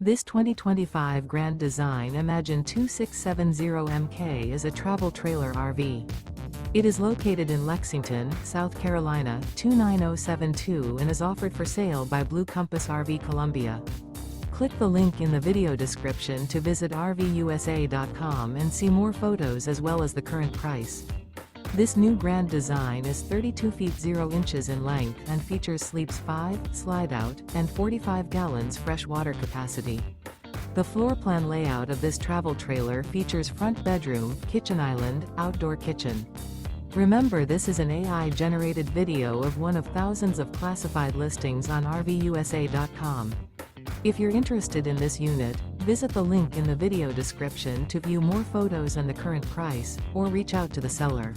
This 2025 Grand Design Imagine 2670MK is a travel trailer RV. It is located in Lexington, South Carolina, 29072 and is offered for sale by Blue Compass RV Columbia. Click the link in the video description to visit RVUSA.com and see more photos as well as the current price. This new Grand Design is 32 feet 0 inches in length and features sleeps 5, Slideout, and 45 gallons fresh water capacity. The floor plan layout of this travel trailer features front bedroom, kitchen island, outdoor kitchen. Remember, this is an AI-generated video of one of thousands of classified listings on RVUSA.com. If you're interested in this unit, visit the link in the video description to view more photos and the current price, or reach out to the seller.